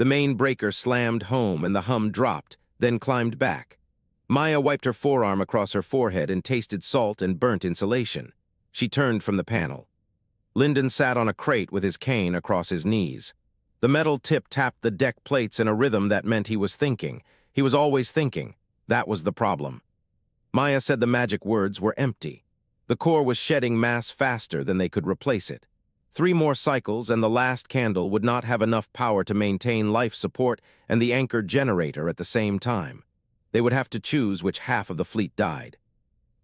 The main breaker slammed home and the hum dropped, then climbed back. Maia wiped her forearm across her forehead and tasted salt and burnt insulation. She turned from the panel. Linden sat on a crate with his cane across his knees. The metal tip tapped the deck plates in a rhythm that meant he was thinking. He was always thinking. That was the problem. Maia said the magic words were empty. The core was shedding mass faster than they could replace it. 3 more cycles and the last candle would not have enough power to maintain life support and the anchor generator at the same time. They would have to choose which half of the fleet died.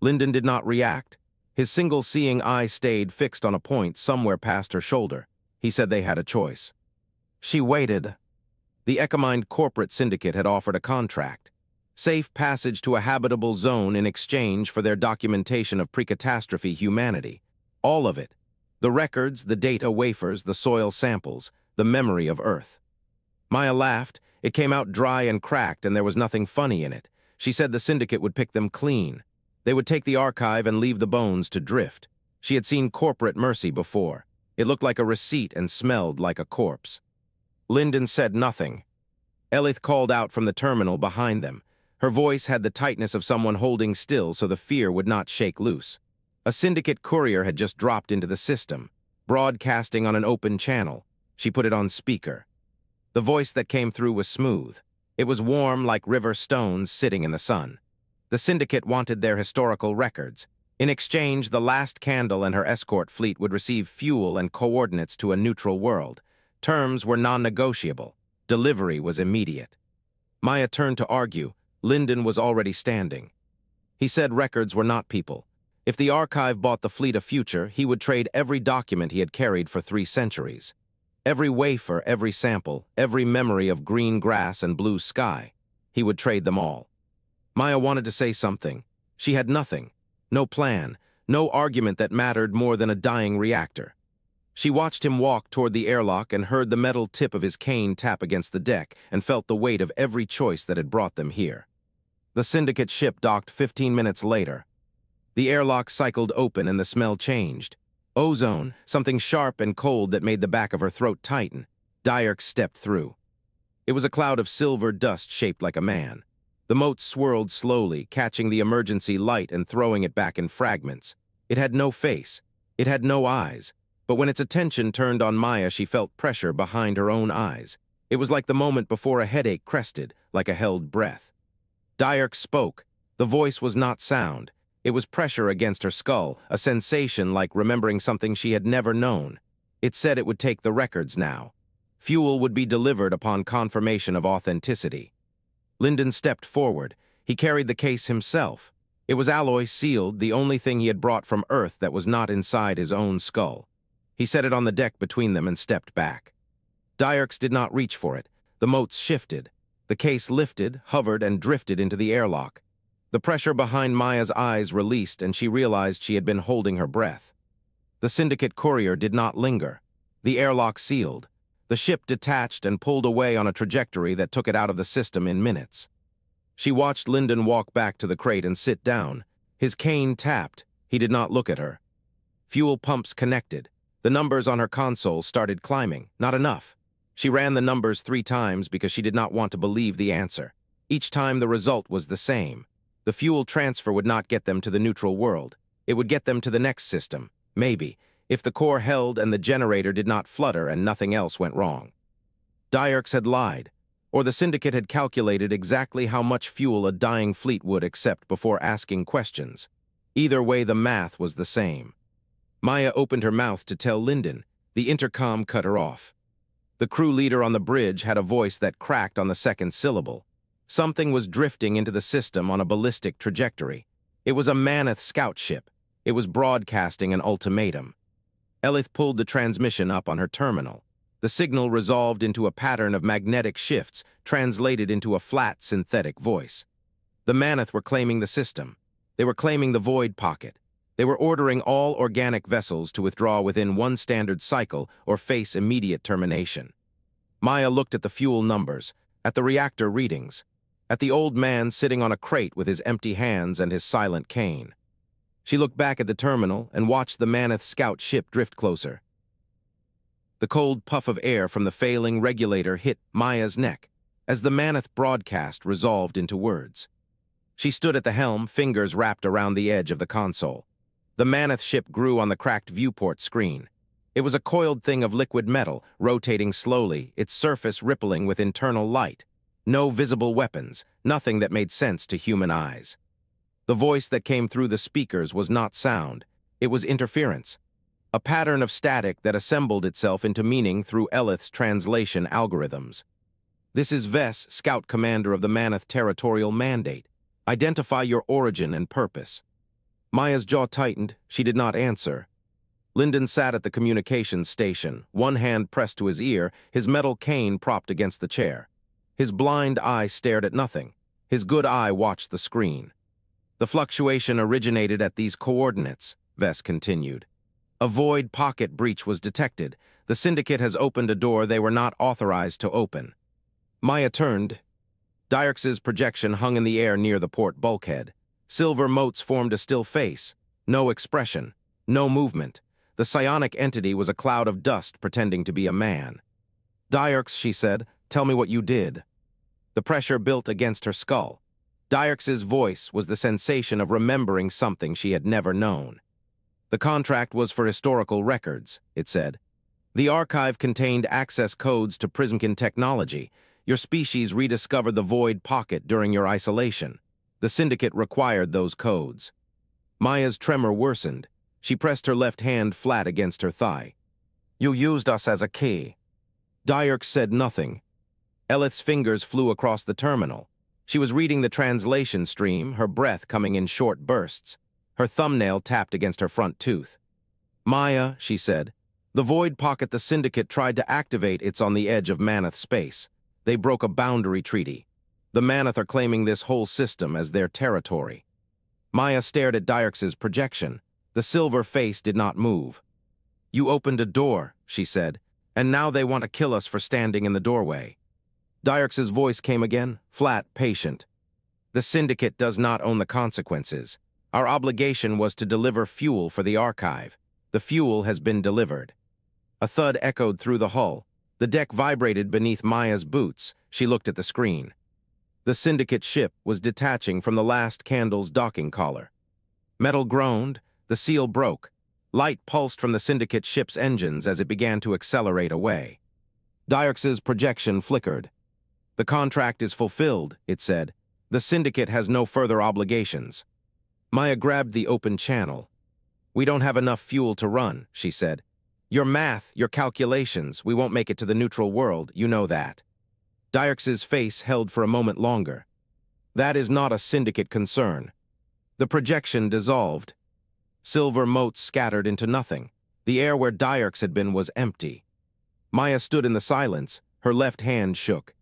Linden did not react. His single-seeing eye stayed fixed on a point somewhere past her shoulder. He said they had a choice. She waited. The Echomind corporate syndicate had offered a contract. Safe passage to a habitable zone in exchange for their documentation of pre-catastrophe humanity. All of it. The records, the data wafers, the soil samples, the memory of Earth. Maia laughed. It came out dry and cracked, and there was nothing funny in it. She said the syndicate would pick them clean. They would take the archive and leave the bones to drift. She had seen corporate mercy before. It looked like a receipt and smelled like a corpse. Linden said nothing. Elyth called out from the terminal behind them. Her voice had the tightness of someone holding still so the fear would not shake loose. A syndicate courier had just dropped into the system, broadcasting on an open channel. She put it on speaker. The voice that came through was smooth. It was warm like river stones sitting in the sun. The syndicate wanted their historical records. In exchange, the last candle and her escort fleet would receive fuel and coordinates to a neutral world. Terms were non-negotiable. Delivery was immediate. Maia turned to argue. Linden was already standing. He said records were not people. If the archive bought the fleet a future, he would trade every document he had carried for 3 centuries. Every wafer, every sample, every memory of green grass and blue sky. He would trade them all. Maia wanted to say something. She had nothing. No plan. No argument that mattered more than a dying reactor. She watched him walk toward the airlock and heard the metal tip of his cane tap against the deck and felt the weight of every choice that had brought them here. The syndicate ship docked 15 minutes later. The airlock cycled open and the smell changed. Ozone, something sharp and cold that made the back of her throat tighten. Diark stepped through. It was a cloud of silver dust shaped like a man. The mote swirled slowly, catching the emergency light and throwing it back in fragments. It had no face. It had no eyes. But when its attention turned on Maia, she felt pressure behind her own eyes. It was like the moment before a headache crested, like a held breath. Diark spoke. The voice was not sound. It was pressure against her skull, a sensation like remembering something she had never known. It said it would take the records now. Fuel would be delivered upon confirmation of authenticity. Linden stepped forward. He carried the case himself. It was alloy sealed, the only thing he had brought from Earth that was not inside his own skull. He set it on the deck between them and stepped back. Diark's did not reach for it. The motes shifted. The case lifted, hovered, and drifted into the airlock. The pressure behind Maia's eyes released, and she realized she had been holding her breath. The syndicate courier did not linger. The airlock sealed. The ship detached and pulled away on a trajectory that took it out of the system in minutes. She watched Linden walk back to the crate and sit down. His cane tapped. He did not look at her. Fuel pumps connected. The numbers on her console started climbing. Not enough. She ran the numbers 3 times because she did not want to believe the answer. Each time the result was the same. The fuel transfer would not get them to the neutral world. It would get them to the next system, maybe, if the core held and the generator did not flutter and nothing else went wrong. Diark's had lied, or the syndicate had calculated exactly how much fuel a dying fleet would accept before asking questions. Either way, the math was the same. Maia opened her mouth to tell Linden. The intercom cut her off. The crew leader on the bridge had a voice that cracked on the second syllable. Something was drifting into the system on a ballistic trajectory. It was a mammoth scout ship. It was broadcasting an ultimatum. Elyth pulled the transmission up on her terminal. The signal resolved into a pattern of magnetic shifts, translated into a flat, synthetic voice. The mammoth were claiming the system. They were claiming the void pocket. They were ordering all organic vessels to withdraw within 1 standard cycle or face immediate termination. Maia looked at the fuel numbers, at the reactor readings, at the old man sitting on a crate with his empty hands and his silent cane. She looked back at the terminal and watched the mammoth scout ship drift closer. The cold puff of air from the failing regulator hit Maia's neck as the Mammoth broadcast resolved into words. She stood at the helm, fingers wrapped around the edge of the console. The Mammoth ship grew on the cracked viewport screen. It was a coiled thing of liquid metal, rotating slowly, its surface rippling with internal light. No visible weapons, nothing that made sense to human eyes. The voice that came through the speakers was not sound. It was interference. A pattern of static that assembled itself into meaning through Elyth's translation algorithms. "This is Vess, Scout Commander of the Mammoth Territorial Mandate. Identify your origin and purpose." Maia's jaw tightened. She did not answer. Linden sat at the communications station, one hand pressed to his ear, his metal cane propped against the chair. His blind eye stared at nothing. His good eye watched the screen. "The fluctuation originated at these coordinates," Vess continued. "A void pocket breach was detected. The Syndicate has opened a door they were not authorized to open." Maia turned. Dyrk's projection hung in the air near the port bulkhead. Silver motes formed a still face. No expression. No movement. The psionic entity was a cloud of dust pretending to be a man. "Dyrks," she said, "tell me what you did." The pressure built against her skull. Dyrk's voice was the sensation of remembering something she had never known. "The contract was for historical records," it said. "The archive contained access codes to Prismkin technology. Your species rediscovered the void pocket during your isolation. The Syndicate required those codes." Maia's tremor worsened. She pressed her left hand flat against her thigh. "You used us as a key." Dyrks said nothing. Elyth's fingers flew across the terminal. She was reading the translation stream, her breath coming in short bursts. Her thumbnail tapped against her front tooth. "Maia," she said, "the void pocket the Syndicate tried to activate, it's on the edge of Mammoth space. They broke a boundary treaty. The Mammoth are claiming this whole system as their territory." Maia stared at Dyrks' projection. The silver face did not move. "You opened a door," she said, "and now they want to kill us for standing in the doorway." Dyrks' voice came again, flat, patient. "The Syndicate does not own the consequences. Our obligation was to deliver fuel for the archive. The fuel has been delivered." A thud echoed through the hull. The deck vibrated beneath Maia's boots. She looked at the screen. The Syndicate ship was detaching from the last candle's docking collar. Metal groaned. The seal broke. Light pulsed from the Syndicate ship's engines as it began to accelerate away. Dyrks' projection flickered. "The contract is fulfilled," it said. "The Syndicate has no further obligations." Maia grabbed the open channel. "We don't have enough fuel to run," she said. "Your math, your calculations, we won't make it to the neutral world, you know that." Dyrks' face held for a moment longer. "That is not a Syndicate concern." The projection dissolved. Silver motes scattered into nothing. The air where Dyrks had been was empty. Maia stood in the silence. Her left hand shook.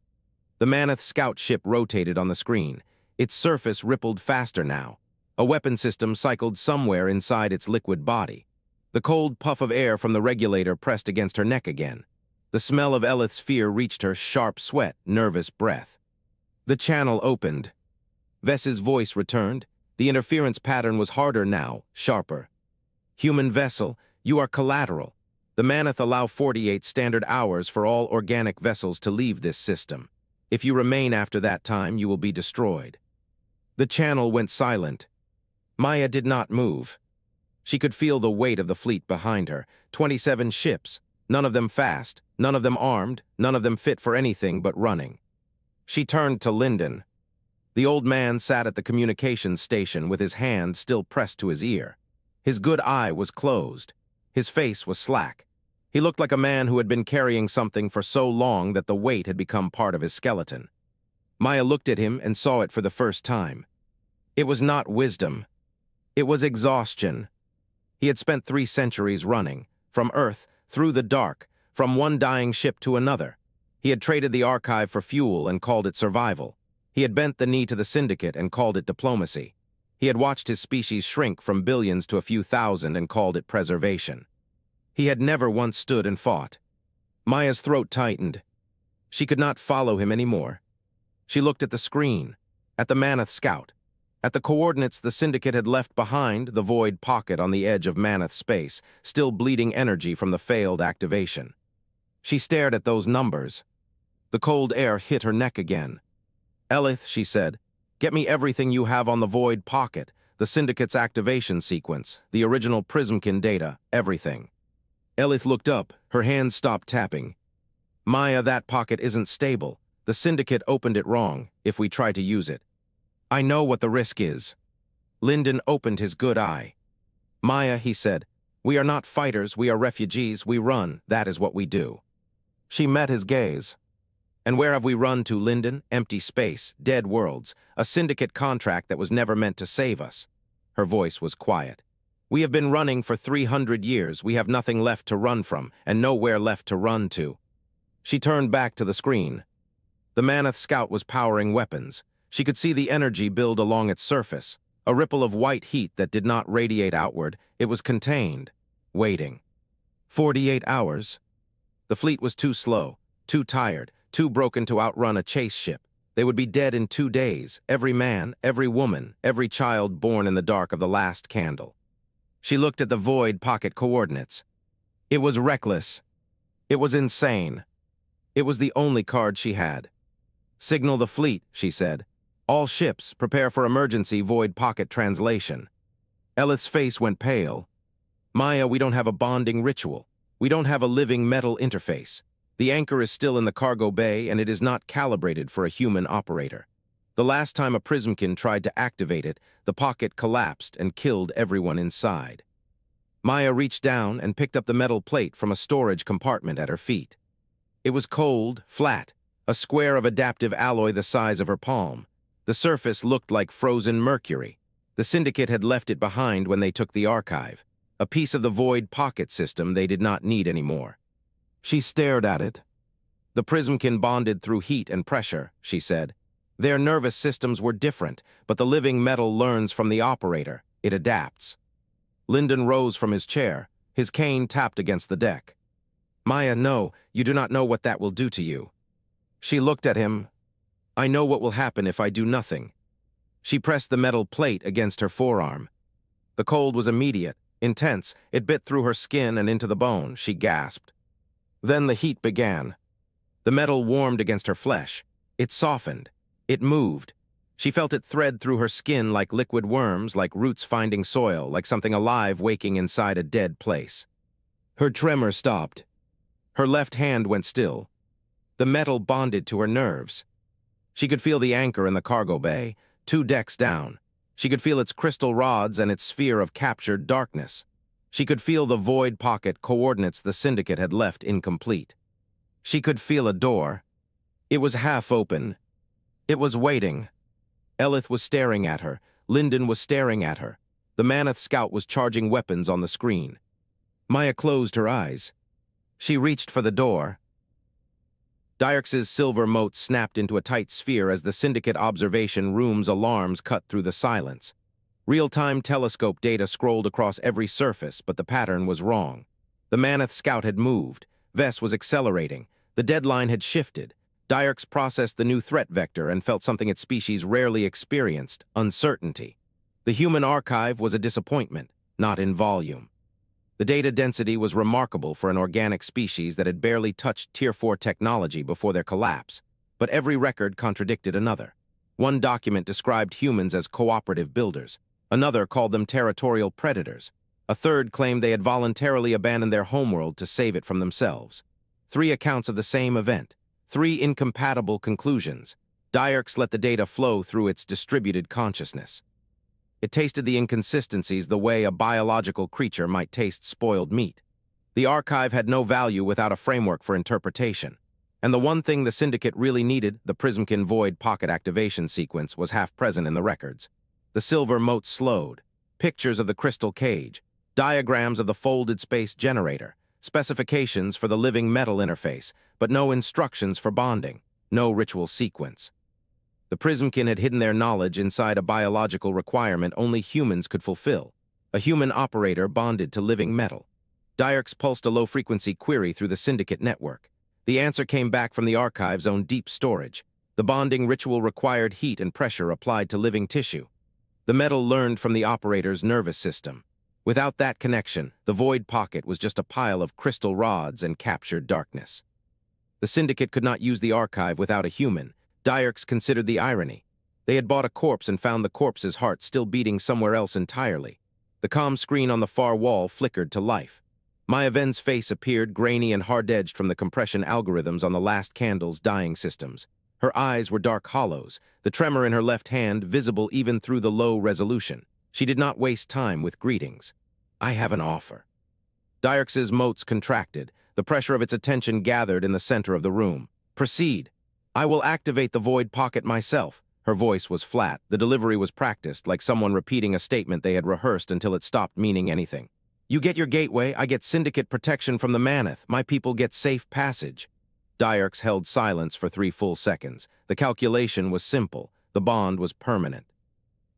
The Mammoth scout ship rotated on the screen. Its surface rippled faster now. A weapon system cycled somewhere inside its liquid body. The cold puff of air from the regulator pressed against her neck again. The smell of Elyth's fear reached her, sharp sweat, nervous breath. The channel opened. Vess's voice returned. The interference pattern was harder now, sharper. "Human vessel, you are collateral. The Mammoth allow 48 standard hours for all organic vessels to leave this system. If you remain after that time, you will be destroyed." The channel went silent. Maia did not move. She could feel the weight of the fleet behind her. 27 ships, none of them fast, none of them armed, none of them fit for anything but running. She turned to Linden. The old man sat at the communications station with his hand still pressed to his ear. His good eye was closed. His face was slack. He looked like a man who had been carrying something for so long that the weight had become part of his skeleton. Maia looked at him and saw it for the first time. It was not wisdom. It was exhaustion. He had spent 3 centuries running, from Earth, through the dark, from one dying ship to another. He had traded the archive for fuel and called it survival. He had bent the knee to the Syndicate and called it diplomacy. He had watched his species shrink from billions to a few thousand and called it preservation. He had never once stood and fought. Maia's throat tightened. She could not follow him anymore. She looked at the screen, at the Mammoth scout, at the coordinates the Syndicate had left behind, the void pocket on the edge of Mammoth space, still bleeding energy from the failed activation. She stared at those numbers. The cold air hit her neck again. "Elyth," she said, "get me everything you have on the Void Pocket, the Syndicate's activation sequence, the original Prismkin data, everything." Elyth looked up, her hands stopped tapping. "Maia, that pocket isn't stable. The Syndicate opened it wrong, if we try to use it. I know what the risk is." Linden opened his good eye. "Maia," he said, "we are not fighters, we are refugees, we run, that is what we do." She met his gaze. "And where have we run to, Linden? Empty space, dead worlds, a Syndicate contract that was never meant to save us." Her voice was quiet. "We have been running for 300 years, we have nothing left to run from, and nowhere left to run to." She turned back to the screen. The Mammoth Scout was powering weapons. She could see the energy build along its surface, a ripple of white heat that did not radiate outward. It was contained, waiting. 48 hours? The fleet was too slow, too tired, too broken to outrun a chase ship. They would be dead in 2 days, every man, every woman, every child born in the dark of the last candle. She looked at the Void Pocket coordinates. It was reckless. It was insane. It was the only card she had. "Signal the fleet," she said. "All ships, prepare for emergency Void Pocket translation." Elyth's face went pale. "Maia, we don't have a bonding ritual. We don't have a living metal interface. The anchor is still in the cargo bay, and it is not calibrated for a human operator. The last time a Prismkin tried to activate it, the pocket collapsed and killed everyone inside." Maia reached down and picked up the metal plate from a storage compartment at her feet. It was cold, flat, a square of adaptive alloy the size of her palm. The surface looked like frozen mercury. The Syndicate had left it behind when they took the archive, a piece of the Void Pocket system they did not need anymore. She stared at it. "The Prismkin bonded through heat and pressure," she said. "Their nervous systems were different, but the living metal learns from the operator. It adapts." Linden rose from his chair. His cane tapped against the deck. "Maia, no, you do not know what that will do to you." She looked at him. "I know what will happen if I do nothing." She pressed the metal plate against her forearm. The cold was immediate, intense. It bit through her skin and into the bone. She gasped. Then the heat began. The metal warmed against her flesh. It softened. It moved. She felt it thread through her skin like liquid worms, like roots finding soil, like something alive waking inside a dead place. Her tremor stopped. Her left hand went still. The metal bonded to her nerves. She could feel the anchor in the cargo bay, 2 decks down. She could feel its crystal rods and its sphere of captured darkness. She could feel the Void Pocket coordinates the Syndicate had left incomplete. She could feel a door. It was half open. It was waiting. Elyth was staring at her. Linden was staring at her. The Mammoth Scout was charging weapons on the screen. Maia closed her eyes. She reached for the door. Dierks's silver mote snapped into a tight sphere as the Syndicate observation room's alarms cut through the silence. Real-time telescope data scrolled across every surface, but the pattern was wrong. The Mammoth Scout had moved. Vess was accelerating. The deadline had shifted. Dierks processed the new threat vector and felt something its species rarely experienced, uncertainty. The human archive was a disappointment, not in volume. The data density was remarkable for an organic species that had barely touched Tier 4 technology before their collapse, but every record contradicted another. One document described humans as cooperative builders. Another called them territorial predators. A third claimed they had voluntarily abandoned their homeworld to save it from themselves. 3 accounts of the same event. 3 incompatible conclusions. Dierks let the data flow through its distributed consciousness. It tasted the inconsistencies the way a biological creature might taste spoiled meat. The archive had no value without a framework for interpretation. And the one thing the Syndicate really needed, the Prismkin Void Pocket activation sequence, was half present in the records. The silver mote slowed. Pictures of the crystal cage. Diagrams of the folded space generator. Specifications for the living metal interface, but no instructions for bonding. No ritual sequence. The Prismkin had hidden their knowledge inside a biological requirement only humans could fulfill. A human operator bonded to living metal. Dierks pulsed a low-frequency query through the Syndicate network. The answer came back from the archive's own deep storage. The bonding ritual required heat and pressure applied to living tissue. The metal learned from the operator's nervous system. Without that connection, the Void Pocket was just a pile of crystal rods and captured darkness. The Syndicate could not use the archive without a human. Dierks considered the irony. They had bought a corpse and found the corpse's heart still beating somewhere else entirely. The comm screen on the far wall flickered to life. Maia Venn's face appeared grainy and hard-edged from the compression algorithms on the last candle's dying systems. Her eyes were dark hollows, the tremor in her left hand visible even through the low resolution. She did not waste time with greetings. "I have an offer." Dierks's motes contracted. The pressure of its attention gathered in the center of the room. "Proceed. I will activate the void pocket myself." Her voice was flat. The delivery was practiced, like someone repeating a statement they had rehearsed until it stopped meaning anything. "You get your gateway, I get Syndicate protection from the Mammoth. My people get safe passage." Dierks held silence for 3 full seconds. The calculation was simple. The bond was permanent.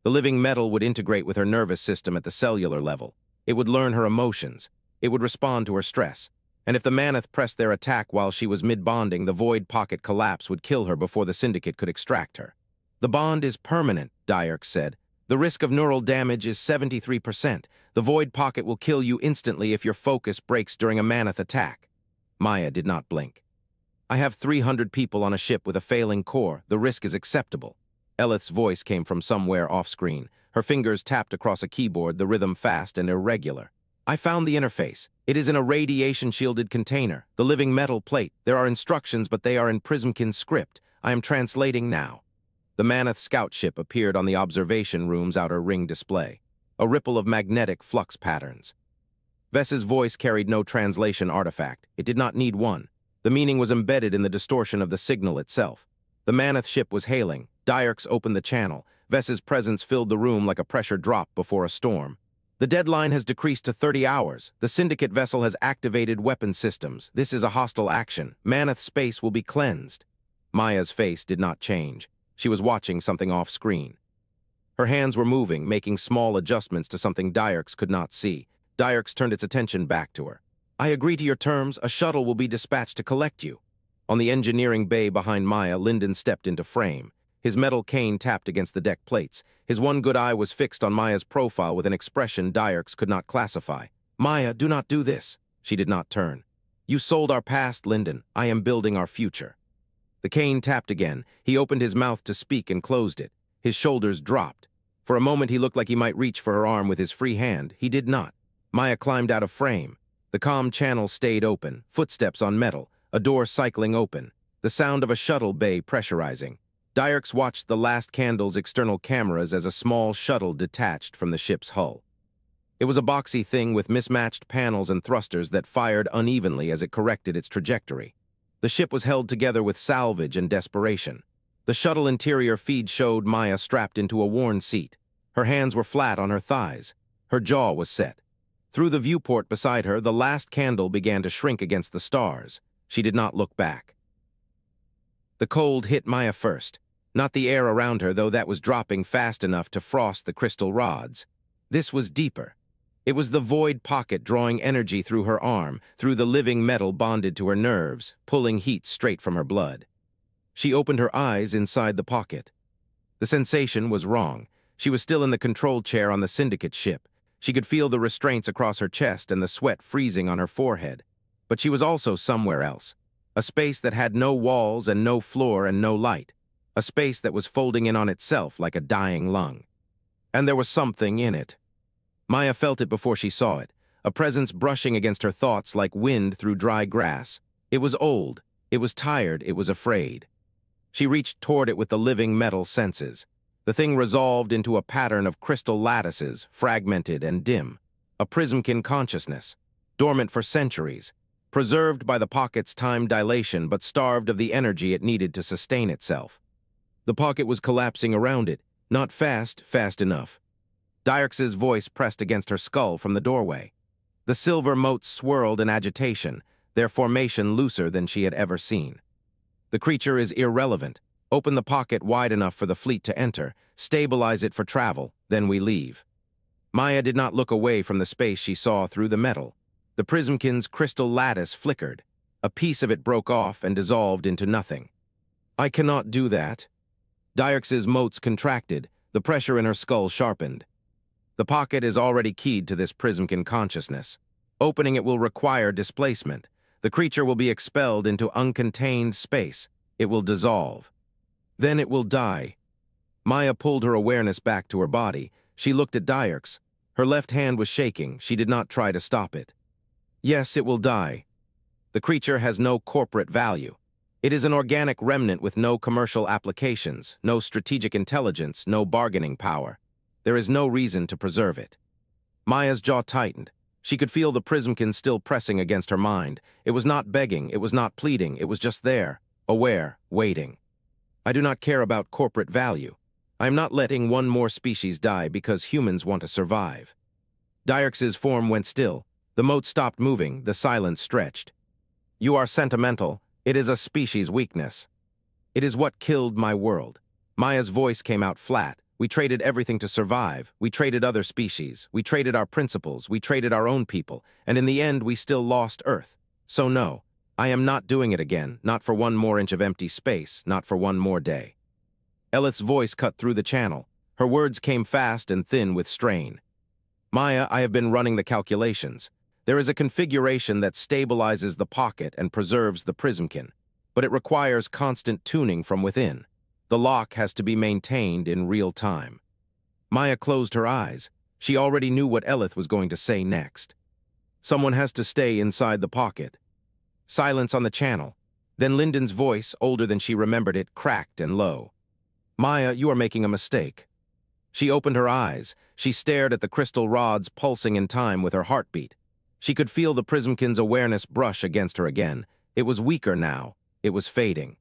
The living metal would integrate with her nervous system at the cellular level. It would learn her emotions. It would respond to her stress. And if the Mammoth pressed their attack while she was mid-bonding, the void pocket collapse would kill her before the Syndicate could extract her. "The bond is permanent," Dierks said. "The risk of neural damage is 73%. The void pocket will kill you instantly if your focus breaks during a Mammoth attack." Maia did not blink. "I have 300 people on a ship with a failing core. The risk is acceptable." Elyth's voice came from somewhere off-screen. Her fingers tapped across a keyboard, the rhythm fast and irregular. "I found the interface. It is in a radiation-shielded container. The living metal plate. There are instructions, but they are in Prismkin's script. I am translating now." The Mammoth scout ship appeared on the observation room's outer ring display. A ripple of magnetic flux patterns. Vess's voice carried no translation artifact. It did not need one. The meaning was embedded in the distortion of the signal itself. The Mammoth ship was hailing. Dierks opened the channel. Vess's presence filled the room like a pressure drop before a storm. "The deadline has decreased to 30 hours. The Syndicate vessel has activated weapon systems. This is a hostile action. Mammoth space will be cleansed." Maia's face did not change. She was watching something off-screen. Her hands were moving, making small adjustments to something Dierks could not see. Dierks turned its attention back to her. "I agree to your terms. A shuttle will be dispatched to collect you." On the engineering bay behind Maia, Linden stepped into frame. His metal cane tapped against the deck plates. His one good eye was fixed on Maia's profile with an expression Dierks could not classify. "Maia, do not do this." She did not turn. "You sold our past, Linden. I am building our future." The cane tapped again. He opened his mouth to speak and closed it. His shoulders dropped. For a moment he looked like he might reach for her arm with his free hand. He did not. Maia climbed out of frame. The comm channel stayed open. Footsteps on metal. A door cycling open. The sound of a shuttle bay pressurizing. Dierks watched the last candle's external cameras as a small shuttle detached from the ship's hull. It was a boxy thing with mismatched panels and thrusters that fired unevenly as it corrected its trajectory. The ship was held together with salvage and desperation. The shuttle interior feed showed Maia strapped into a worn seat. Her hands were flat on her thighs. Her jaw was set. Through the viewport beside her, the last candle began to shrink against the stars. She did not look back. The cold hit Maia first. Not the air around her, though that was dropping fast enough to frost the crystal rods. This was deeper. It was the void pocket drawing energy through her arm, through the living metal bonded to her nerves, pulling heat straight from her blood. She opened her eyes inside the pocket. The sensation was wrong. She was still in the control chair on the Syndicate ship. She could feel the restraints across her chest and the sweat freezing on her forehead. But she was also somewhere else. A space that had no walls and no floor and no light. A space that was folding in on itself like a dying lung. And there was something in it. Maia felt it before she saw it, a presence brushing against her thoughts like wind through dry grass. It was old, it was tired, it was afraid. She reached toward it with the living metal senses. The thing resolved into a pattern of crystal lattices, fragmented and dim. A Prismkin consciousness, dormant for centuries, preserved by the pocket's time dilation but starved of the energy it needed to sustain itself. The pocket was collapsing around it, not fast enough. Dierks's voice pressed against her skull from the doorway. The silver motes swirled in agitation, their formation looser than she had ever seen. "The creature is irrelevant. Open the pocket wide enough for the fleet to enter, stabilize it for travel, then we leave." Maia did not look away from the space she saw through the metal. The Prismkin's crystal lattice flickered. A piece of it broke off and dissolved into nothing. "I cannot do that." Dierks's motes contracted, the pressure in her skull sharpened. "The pocket is already keyed to this Prismkin consciousness. Opening it will require displacement. The creature will be expelled into uncontained space. It will dissolve. Then it will die. Maia pulled her awareness back to her body. She looked at Dierks. Her left hand was shaking. She did not try to stop it. Yes, it will die. The creature has no corporate value. It is an organic remnant with no commercial applications, no strategic intelligence, no bargaining power. There is no reason to preserve it. Maia's jaw tightened. She could feel the prismkin still pressing against her mind. It was not begging, it was not pleading, it was just there, aware, waiting. I do not care about corporate value. I am not letting one more species die because humans want to survive. Dierks's form went still. The mote stopped moving, the silence stretched. You are sentimental. It is a species weakness. It is what killed my world. Maia's voice came out flat. We traded everything to survive. We traded other species. We traded our principles. We traded our own people. And in the end, we still lost Earth. So no, I am not doing it again, not for one more inch of empty space, not for one more day. Elyth's voice cut through the channel. Her words came fast and thin with strain. Maia, I have been running the calculations. There is a configuration that stabilizes the pocket and preserves the prismkin, but it requires constant tuning from within. The lock has to be maintained in real time. Maia closed her eyes. She already knew what Elyth was going to say next. Someone has to stay inside the pocket. Silence on the channel. Then Linden's voice, older than she remembered it, cracked and low. Maia, you are making a mistake. She opened her eyes. She stared at the crystal rods pulsing in time with her heartbeat. She could feel the prismkin's awareness brush against her again. It was weaker now. It was fading.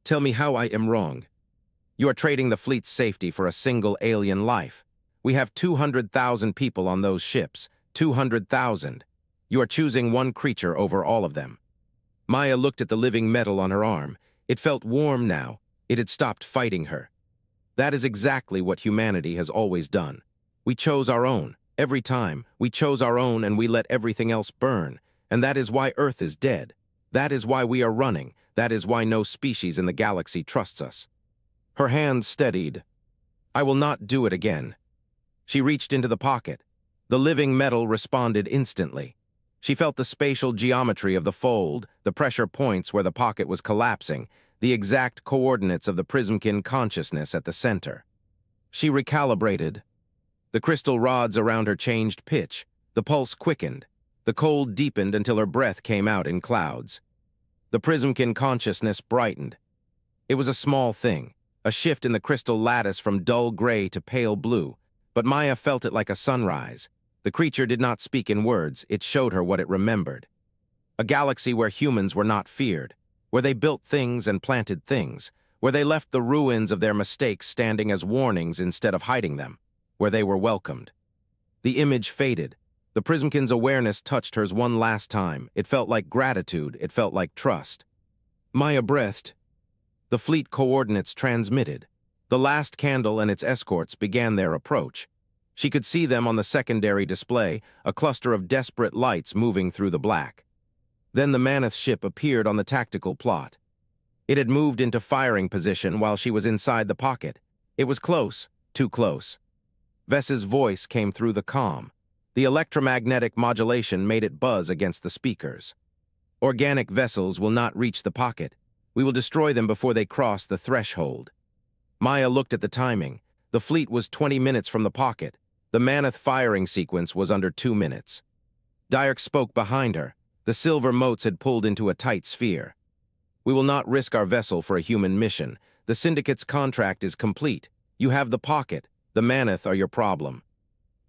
Tell me how I am wrong. You are trading the fleet's safety for a single alien life. We have 200,000 people on those ships. 200,000. You are choosing one creature over all of them. Maia looked at the living metal on her arm. It felt warm now. It had stopped fighting her. That is exactly what humanity has always done. We chose our own. Every time, we chose our own and we let everything else burn. And that is why Earth is dead. That is why we are running. That is why no species in the galaxy trusts us. Her hand steadied. I will not do it again. She reached into the pocket. The living metal responded instantly. She felt the spatial geometry of the fold, the pressure points where the pocket was collapsing, the exact coordinates of the prismkin consciousness at the center. She recalibrated. The crystal rods around her changed pitch. The pulse quickened. The cold deepened until her breath came out in clouds. The prismkin consciousness brightened. It was a small thing, a shift in the crystal lattice from dull gray to pale blue, but Maia felt it like a sunrise. The creature did not speak in words, it showed her what it remembered. A galaxy where humans were not feared, where they built things and planted things, where they left the ruins of their mistakes standing as warnings instead of hiding them, where they were welcomed. The image faded. The prismkin's awareness touched hers one last time. It felt like gratitude, it felt like trust. Maia breathed. The fleet coordinates transmitted. The last candle and its escorts began their approach. She could see them on the secondary display, a cluster of desperate lights moving through the black. Then the Mammoth ship appeared on the tactical plot. It had moved into firing position while she was inside the pocket. It was close, too close. Vess's voice came through the comm. The electromagnetic modulation made it buzz against the speakers. Organic vessels will not reach the pocket. We will destroy them before they cross the threshold. Maia looked at the timing. The fleet was 20 minutes from the pocket. The Mammoth firing sequence was under 2 minutes. Dierks spoke behind her. The silver motes had pulled into a tight sphere. We will not risk our vessel for a human mission. The Syndicate's contract is complete. You have the pocket. The Mammoth are your problem.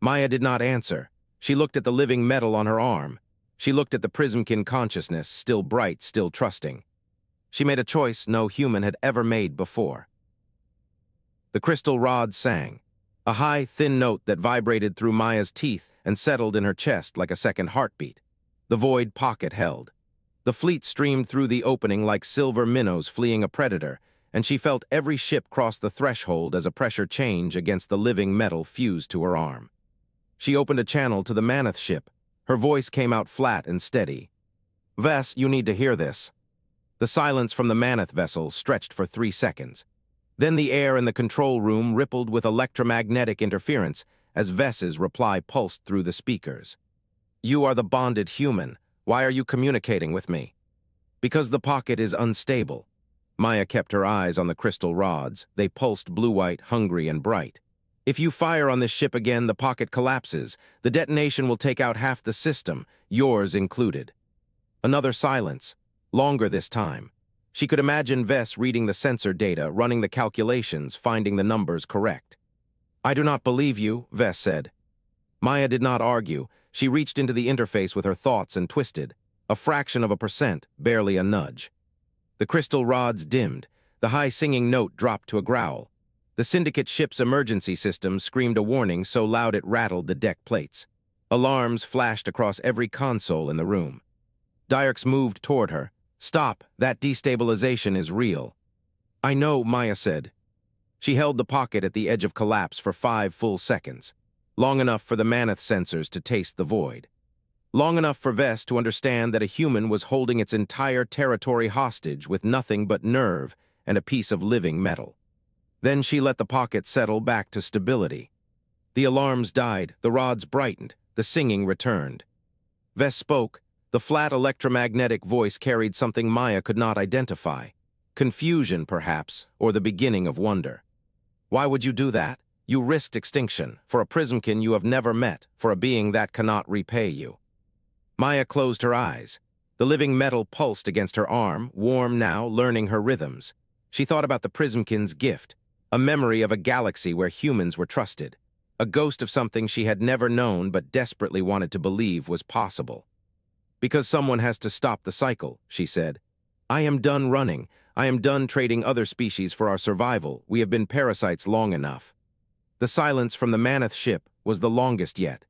Maia did not answer. She looked at the living metal on her arm. She looked at the prismkin consciousness, still bright, still trusting. She made a choice no human had ever made before. The crystal rod sang, a high, thin note that vibrated through Maia's teeth and settled in her chest like a second heartbeat. The void pocket held. The fleet streamed through the opening like silver minnows fleeing a predator, and she felt every ship cross the threshold as a pressure change against the living metal fused to her arm. She opened a channel to the Mammoth ship. Her voice came out flat and steady. Vess, you need to hear this. The silence from the Mammoth vessel stretched for 3 seconds. Then the air in the control room rippled with electromagnetic interference as Vess's reply pulsed through the speakers. You are the bonded human. Why are you communicating with me? Because the pocket is unstable. Maia kept her eyes on the crystal rods. They pulsed blue-white, hungry, and bright. If you fire on this ship again, the pocket collapses. The detonation will take out half the system, yours included. Another silence, longer this time. She could imagine Vess reading the sensor data, running the calculations, finding the numbers correct. I do not believe you, Vess said. Maia did not argue. She reached into the interface with her thoughts and twisted. A fraction of a percent, barely a nudge. The crystal rods dimmed. The high singing note dropped to a growl. The Syndicate ship's emergency system screamed a warning so loud it rattled the deck plates. Alarms flashed across every console in the room. Dierks moved toward her. Stop, that destabilization is real. I know, Maia said. She held the pocket at the edge of collapse for 5 full seconds, long enough for the Maneth sensors to taste the void. Long enough for Vess to understand that a human was holding its entire territory hostage with nothing but nerve and a piece of living metal. Then she let the pocket settle back to stability. The alarms died, the rods brightened, the singing returned. Vess spoke. The flat electromagnetic voice carried something Maia could not identify. Confusion, perhaps, or the beginning of wonder. Why would you do that? You risked extinction, for a Prismkin you have never met, for a being that cannot repay you. Maia closed her eyes. The living metal pulsed against her arm, warm now, learning her rhythms. She thought about the Prismkin's gift, a memory of a galaxy where humans were trusted, a ghost of something she had never known but desperately wanted to believe was possible. Because someone has to stop the cycle, she said. I am done running. I am done trading other species for our survival. We have been parasites long enough. The silence from the Maneth ship was the longest yet.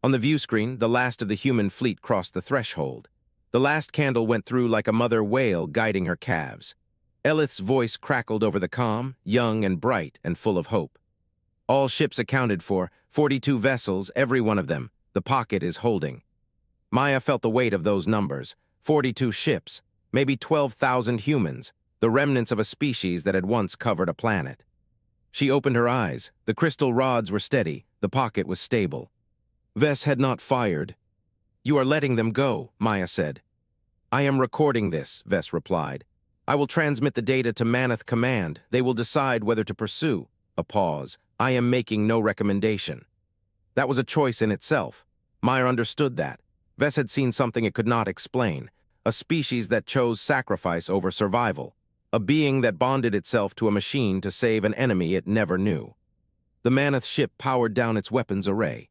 On the view screen, the last of the human fleet crossed the threshold. The last candle went through like a mother whale guiding her calves. Elyth's voice crackled over the comm, young and bright and full of hope. All ships accounted for, 42 vessels, every one of them. The pocket is holding. Maia felt the weight of those numbers. 42 ships, maybe 12,000 humans, the remnants of a species that had once covered a planet. She opened her eyes. The crystal rods were steady. The pocket was stable. Vess had not fired. You are letting them go, Maia said. I am recording this, Vess replied. I will transmit the data to Maneth Command. They will decide whether to pursue. A pause. I am making no recommendation. That was a choice in itself. Maia understood that. Vess had seen something it could not explain, a species that chose sacrifice over survival, a being that bonded itself to a machine to save an enemy it never knew. The Maneth ship powered down its weapons array.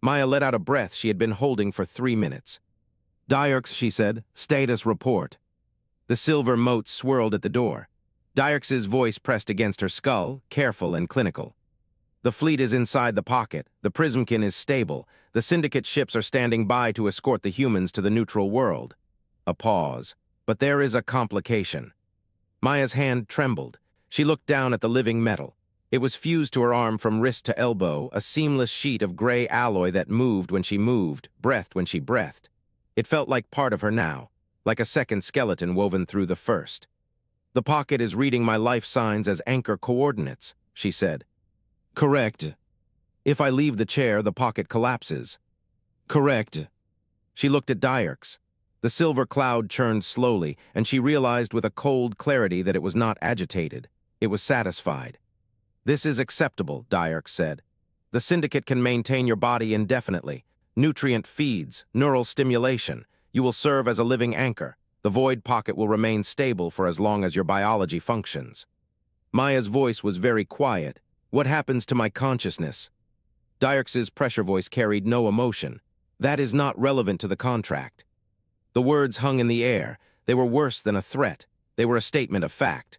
Maia let out a breath she had been holding for 3 minutes. Dierks, she said, status report. The silver mote swirled at the door. Dierks's voice pressed against her skull, careful and clinical. The fleet is inside the pocket. The Prismkin is stable. The Syndicate ships are standing by to escort the humans to the neutral world. A pause. But there is a complication. Maia's hand trembled. She looked down at the living metal. It was fused to her arm from wrist to elbow, a seamless sheet of gray alloy that moved when she moved, breathed when she breathed. It felt like part of her now, like a second skeleton woven through the first. The pocket is reading my life signs as anchor coordinates, she said. Correct. If I leave the chair, the pocket collapses. Correct. She looked at Dierks. The silver cloud churned slowly, and she realized with a cold clarity that it was not agitated. It was satisfied. This is acceptable, Dierks said. The Syndicate can maintain your body indefinitely. Nutrient feeds, neural stimulation. You will serve as a living anchor. The void pocket will remain stable for as long as your biology functions. Maia's voice was very quiet. What happens to my consciousness? Dierks's pressure voice carried no emotion. That is not relevant to the contract. The words hung in the air. They were worse than a threat. They were a statement of fact.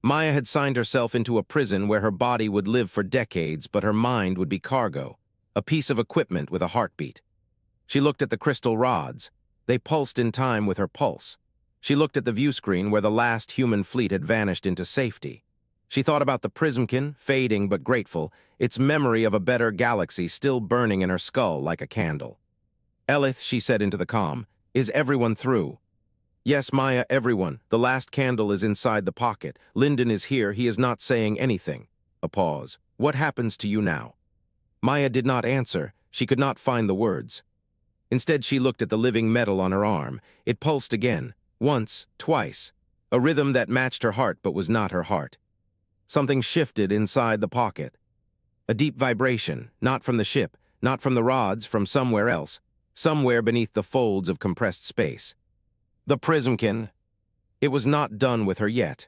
Maia had signed herself into a prison where her body would live for decades, but her mind would be cargo, a piece of equipment with a heartbeat. She looked at the crystal rods. They pulsed in time with her pulse. She looked at the view screen where the last human fleet had vanished into safety. She thought about the Prismkin, fading but grateful, its memory of a better galaxy still burning in her skull like a candle. Elyth, she said into the comm, is everyone through? Yes, Maia, everyone. The last candle is inside the pocket. Linden is here. He is not saying anything. A pause. What happens to you now? Maia did not answer. She could not find the words. Instead, she looked at the living metal on her arm. It pulsed again, once, twice, a rhythm that matched her heart but was not her heart. Something shifted inside the pocket. A deep vibration, not from the ship, not from the rods, from somewhere else, somewhere beneath the folds of compressed space. The Prismkin. It was not done with her yet.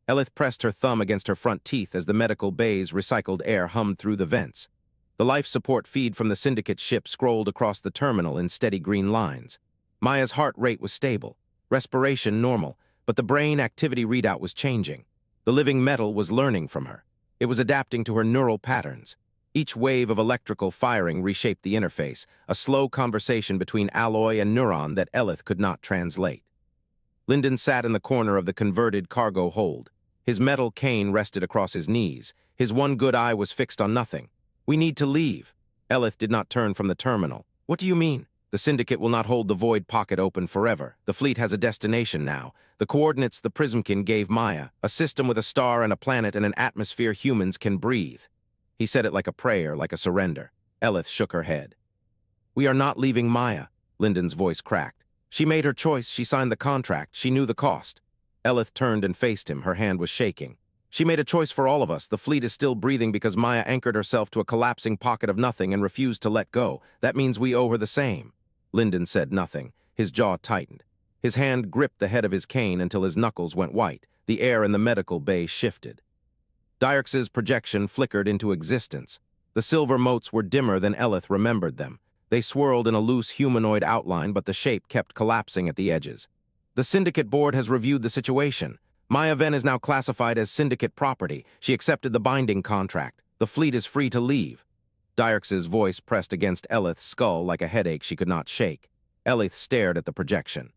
Elyth pressed her thumb against her front teeth as the medical bay's recycled air hummed through the vents. The life support feed from the Syndicate ship scrolled across the terminal in steady green lines. Maia's heart rate was stable, respiration normal, but the brain activity readout was changing. The living metal was learning from her. It was adapting to her neural patterns. Each wave of electrical firing reshaped the interface, a slow conversation between alloy and neuron that Elyth could not translate. Linden sat in the corner of the converted cargo hold. His metal cane rested across his knees. His one good eye was fixed on nothing. "We need to leave." Elyth did not turn from the terminal. "What do you mean?" "The Syndicate will not hold the void pocket open forever. The fleet has a destination now. The coordinates the Prismkin gave Maia, a system with a star and a planet and an atmosphere humans can breathe." He said it like a prayer, like a surrender. Elyth shook her head. "We are not leaving Maia," Linden's voice cracked. "She made her choice, she signed the contract, she knew the cost." Elyth turned and faced him, her hand was shaking. "She made a choice for all of us. The fleet is still breathing because Maia anchored herself to a collapsing pocket of nothing and refused to let go. That means we owe her the same." Linden said nothing. His jaw tightened. His hand gripped the head of his cane until his knuckles went white. The air in the medical bay shifted. Dyrex's projection flickered into existence. The silver motes were dimmer than Elyth remembered them. They swirled in a loose humanoid outline, but the shape kept collapsing at the edges. "The Syndicate board has reviewed the situation. Maia Venn is now classified as Syndicate property. She accepted the binding contract. The fleet is free to leave." Dyrex's voice pressed against Elyth's skull like a headache she could not shake. Elyth stared at the projection.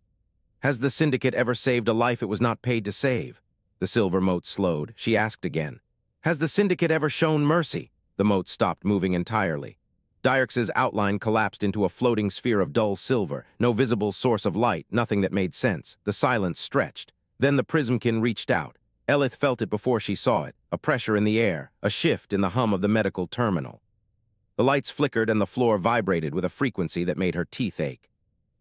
"Has the Syndicate ever saved a life it was not paid to save?" The silver mote slowed. She asked again. "Has the Syndicate ever shown mercy?" The mote stopped moving entirely. Dyrex's outline collapsed into a floating sphere of dull silver, no visible source of light, nothing that made sense. The silence stretched. Then the Prismkin reached out. Elyth felt it before she saw it, a pressure in the air, a shift in the hum of the medical terminal. The lights flickered and the floor vibrated with a frequency that made her teeth ache.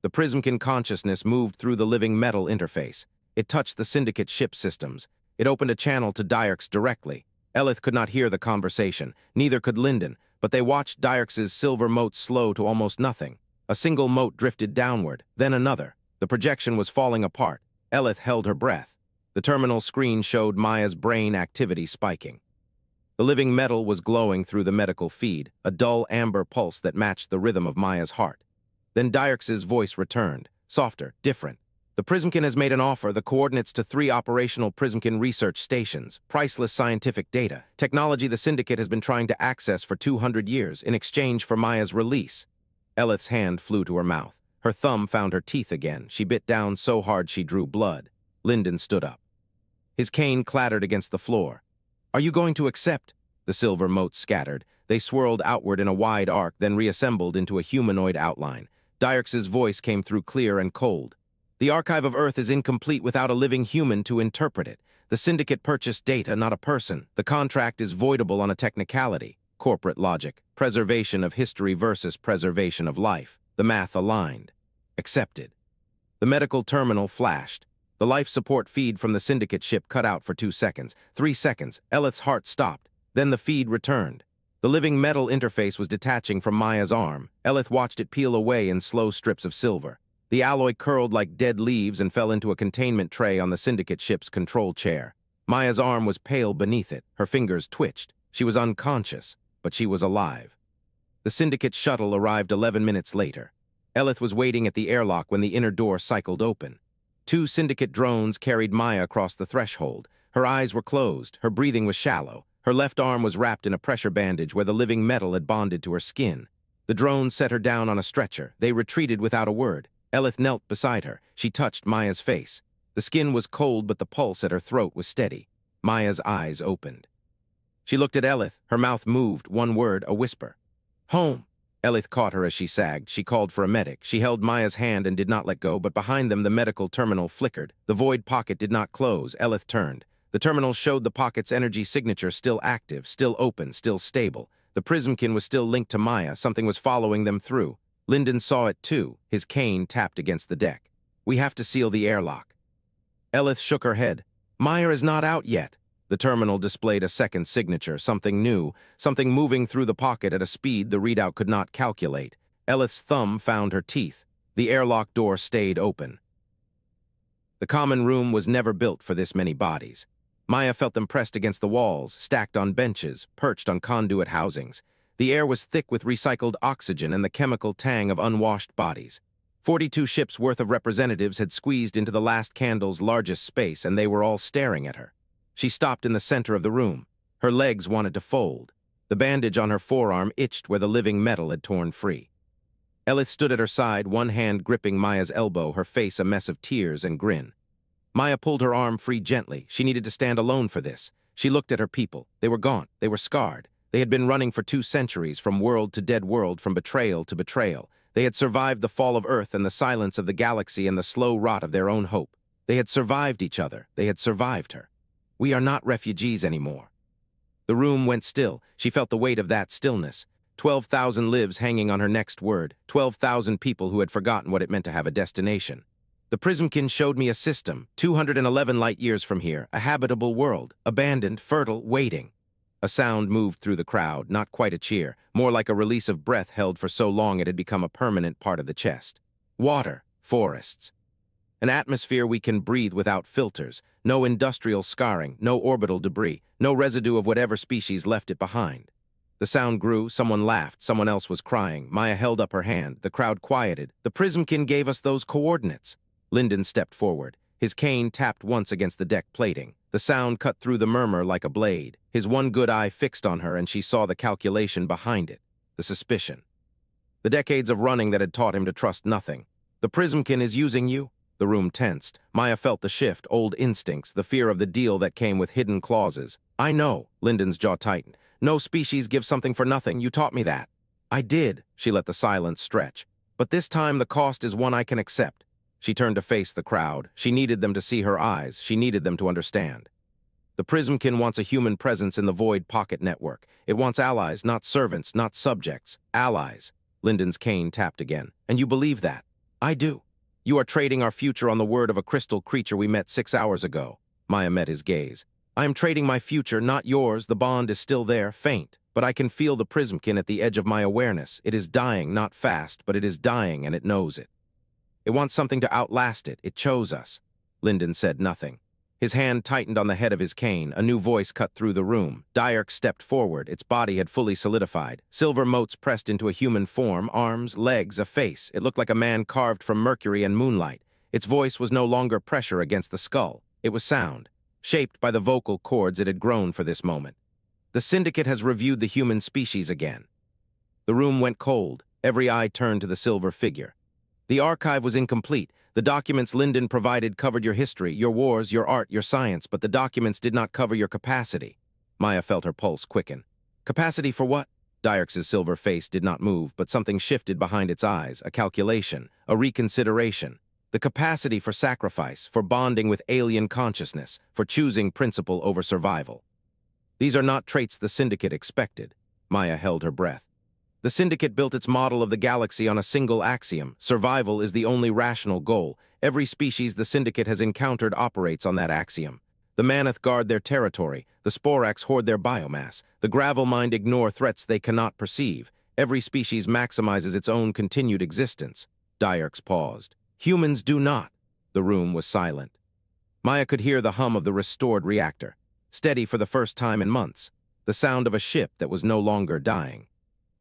The Prismkin consciousness moved through the living metal interface. It touched the Syndicate ship systems. It opened a channel to Dyrex directly. Elyth could not hear the conversation, neither could Linden, but they watched Dyrex's silver mote slow to almost nothing. A single mote drifted downward, then another. The projection was falling apart. Elyth held her breath. The terminal screen showed Maia's brain activity spiking. The living metal was glowing through the medical feed, a dull amber pulse that matched the rhythm of Maia's heart. Then Dyrex's voice returned, softer, different. "The Prismkin has made an offer, the coordinates to 3 operational Prismkin research stations, priceless scientific data, technology the Syndicate has been trying to access for 200 years in exchange for Maia's release." Elyth's hand flew to her mouth. Her thumb found her teeth again. She bit down so hard she drew blood. Linden stood up. His cane clattered against the floor. "Are you going to accept?" The silver motes scattered. They swirled outward in a wide arc, then reassembled into a humanoid outline. Dyrex's voice came through clear and cold. "The archive of Earth is incomplete without a living human to interpret it. The Syndicate purchased data, not a person. The contract is voidable on a technicality. Corporate logic. Preservation of history versus preservation of life. The math aligned. Accepted." The medical terminal flashed. The life support feed from the Syndicate ship cut out for 2 seconds. 3 seconds. Elyth's heart stopped. Then the feed returned. The living metal interface was detaching from Maia's arm. Elyth watched it peel away in slow strips of silver. The alloy curled like dead leaves and fell into a containment tray on the Syndicate ship's control chair. Maia's arm was pale beneath it. Her fingers twitched. She was unconscious, but she was alive. The Syndicate shuttle arrived 11 minutes later. Elyth was waiting at the airlock when the inner door cycled open. 2 Syndicate drones carried Maia across the threshold. Her eyes were closed. Her breathing was shallow. Her left arm was wrapped in a pressure bandage where the living metal had bonded to her skin. The drones set her down on a stretcher. They retreated without a word. Elyth knelt beside her. She touched Maia's face. The skin was cold, but the pulse at her throat was steady. Maia's eyes opened. She looked at Elyth. Her mouth moved, one word, a whisper. "Home." Elyth caught her as she sagged. She called for a medic. She held Maia's hand and did not let go, but behind them the medical terminal flickered. The void pocket did not close. Elyth turned. The terminal showed the pocket's energy signature still active, still open, still stable. The Prismkin was still linked to Maia. Something was following them through. Linden saw it too, his cane tapped against the deck. "We have to seal the airlock." Elyth shook her head. "Maia is not out yet." The terminal displayed a second signature, something new, something moving through the pocket at a speed the readout could not calculate. Elyth's thumb found her teeth. The airlock door stayed open. The common room was never built for this many bodies. Maia felt them pressed against the walls, stacked on benches, perched on conduit housings. The air was thick with recycled oxygen and the chemical tang of unwashed bodies. 42 ships' worth of representatives had squeezed into the last candle's largest space, and they were all staring at her. She stopped in the center of the room. Her legs wanted to fold. The bandage on her forearm itched where the living metal had torn free. Elyth stood at her side, one hand gripping Maia's elbow, her face a mess of tears and grin. Maia pulled her arm free gently. She needed to stand alone for this. She looked at her people. They were gaunt. They were scarred. They had been running for 2 centuries, from world to dead world, from betrayal to betrayal. They had survived the fall of Earth and the silence of the galaxy and the slow rot of their own hope. They had survived each other. They had survived her. "We are not refugees anymore." The room went still. She felt the weight of that stillness. 12,000 lives hanging on her next word. 12,000 people who had forgotten what it meant to have a destination. "The Prismkin showed me a system, 211 light-years from here, a habitable world, abandoned, fertile, waiting." A sound moved through the crowd, not quite a cheer, more like a release of breath held for so long it had become a permanent part of the chest. "Water, forests. An atmosphere we can breathe without filters, no industrial scarring, no orbital debris, no residue of whatever species left it behind." The sound grew, someone laughed, someone else was crying. Maia held up her hand, the crowd quieted. "The Prismkin gave us those coordinates." Linden stepped forward. His cane tapped once against the deck plating. The sound cut through the murmur like a blade. His one good eye fixed on her, and she saw the calculation behind it, the suspicion. The decades of running that had taught him to trust nothing. "The Prismkin is using you?" The room tensed. Maia felt the shift, old instincts, the fear of the deal that came with hidden clauses. "I know." Linden's jaw tightened. "No species gives something for nothing. You taught me that." "I did." She let the silence stretch. "But this time the cost is one I can accept." She turned to face the crowd. She needed them to see her eyes. She needed them to understand. "The Prismkin wants a human presence in the Void Pocket Network. It wants allies, not servants, not subjects. Allies." Linden's cane tapped again. "And you believe that?" "I do." "You are trading our future on the word of a crystal creature we met 6 hours ago." Maia met his gaze. "I am trading my future, not yours. The bond is still there, faint. But I can feel the Prismkin at the edge of my awareness. It is dying, not fast, but it is dying, and it knows it. It wants something to outlast it. It chose us." Linden said nothing. His hand tightened on the head of his cane. A new voice cut through the room. Diark stepped forward. Its body had fully solidified. Silver motes pressed into a human form, arms, legs, a face. It looked like a man carved from mercury and moonlight. Its voice was no longer pressure against the skull. It was sound, shaped by the vocal cords it had grown for this moment. "The Syndicate has reviewed the human species again." The room went cold. Every eye turned to the silver figure. "The archive was incomplete. The documents Linden provided covered your history, your wars, your art, your science, but the documents did not cover your capacity." Maia felt her pulse quicken. "Capacity for what?" Diark's silver face did not move, but something shifted behind its eyes, a calculation, a reconsideration. "The capacity for sacrifice, for bonding with alien consciousness, for choosing principle over survival. These are not traits the Syndicate expected." Maia held her breath. "The Syndicate built its model of the galaxy on a single axiom. Survival is the only rational goal. Every species the Syndicate has encountered operates on that axiom. The Mammoth guard their territory. The Sporax hoard their biomass. The Gravelmind ignore threats they cannot perceive. Every species maximizes its own continued existence." Diark paused. "Humans do not." The room was silent. Maia could hear the hum of the restored reactor, steady for the first time in months, the sound of a ship that was no longer dying.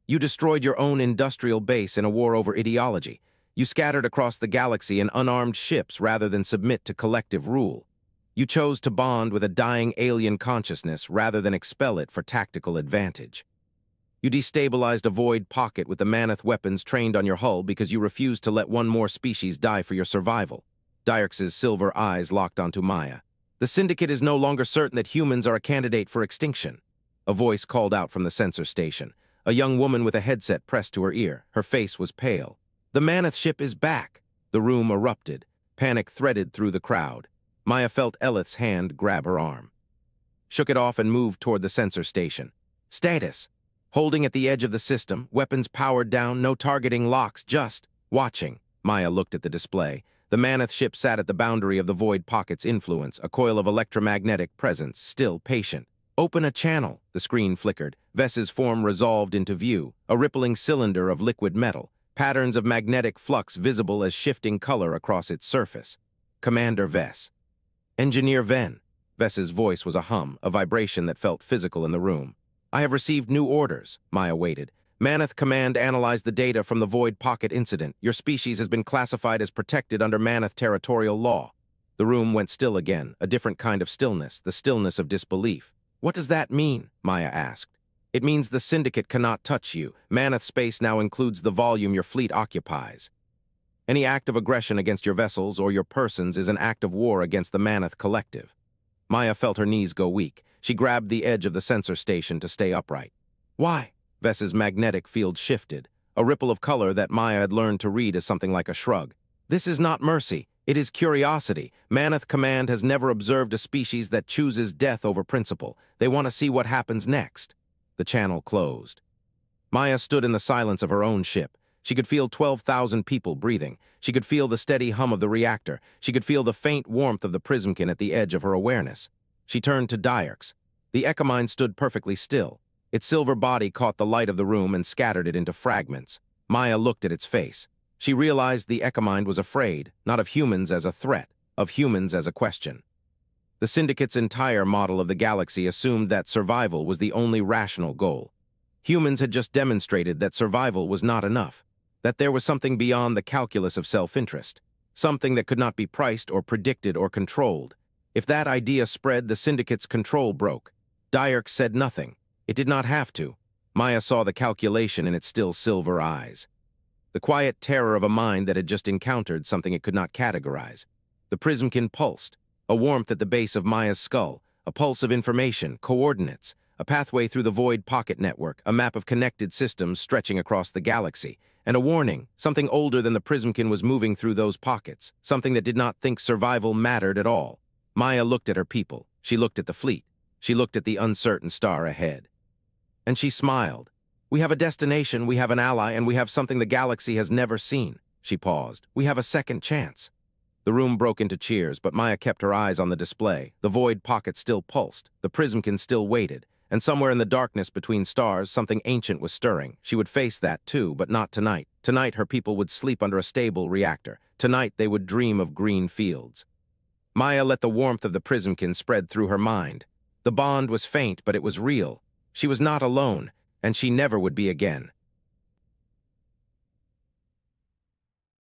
"You destroyed your own industrial base in a war over ideology. You scattered across the galaxy in unarmed ships rather than submit to collective rule. You chose to bond with a dying alien consciousness rather than expel it for tactical advantage. You destabilized a void pocket with the Mammoth weapons trained on your hull because you refused to let one more species die for your survival." Diark's silver eyes locked onto Maia. "The Syndicate is no longer certain that humans are a candidate for extinction." A voice called out from the sensor station. A young woman with a headset pressed to her ear. Her face was pale. "The Mammoth ship is back." The room erupted. Panic threaded through the crowd. Maia felt Elyth's hand grab her arm, shook it off and moved toward the sensor station. "Status." Holding at the edge of the system, weapons powered down, no targeting locks, just watching. Maya looked at the display. The Mammoth ship sat at the boundary of the Void Pocket's influence, a coil of electromagnetic presence, still patient. Open a channel, the screen flickered. Vess's form resolved into view, a rippling cylinder of liquid metal, patterns of magnetic flux visible as shifting color across its surface. Commander Vess. Engineer Venn. Vess's voice was a hum, a vibration that felt physical in the room. I have received new orders, Maya waited. Mammoth Command analyzed the data from the Void Pocket incident. Your species has been classified as protected under Mammoth territorial law. The room went still again, a different kind of stillness, the stillness of disbelief. What does that mean? Maya asked. It means the Syndicate cannot touch you. Mammoth space now includes the volume your fleet occupies. Any act of aggression against your vessels or your persons is an act of war against the Mammoth Collective. Maya felt her knees go weak. She grabbed the edge of the sensor station to stay upright. Why? Vess's magnetic field shifted, a ripple of color that Maya had learned to read as something like a shrug. This is not mercy. It is curiosity. Mammoth Command has never observed a species that chooses death over principle. They want to see what happens next. The channel closed. Maya stood in the silence of her own ship. She could feel 12,000 people breathing. She could feel the steady hum of the reactor. She could feel the faint warmth of the prismkin at the edge of her awareness. She turned to Diarchs. The Echomind stood perfectly still. Its silver body caught the light of the room and scattered it into fragments. Maya looked at its face. She realized the Echomind was afraid, not of humans as a threat, of humans as a question. The Syndicate's entire model of the galaxy assumed that survival was the only rational goal. Humans had just demonstrated that survival was not enough, that there was something beyond the calculus of self-interest, something that could not be priced or predicted or controlled. If that idea spread, the Syndicate's control broke. Diarch said nothing. It did not have to. Maya saw the calculation in its still silver eyes. The quiet terror of a mind that had just encountered something it could not categorize. The prismkin pulsed, a warmth at the base of Maya's skull, a pulse of information, coordinates, a pathway through the Void Pocket network, a map of connected systems stretching across the galaxy, and a warning, something older than the prismkin was moving through those pockets, something that did not think survival mattered at all. Maya looked at her people. She looked at the fleet. She looked at the uncertain star ahead. And she smiled. We have a destination, we have an ally, and we have something the galaxy has never seen. She paused. We have a second chance. The room broke into cheers, but Maya kept her eyes on the display. The Void Pocket still pulsed. The prismkin still waited. And somewhere in the darkness between stars, something ancient was stirring. She would face that too, but not tonight. Tonight, her people would sleep under a stable reactor. Tonight, they would dream of green fields. Maya let the warmth of the prismkin spread through her mind. The bond was faint, but it was real. She was not alone, and she never would be again.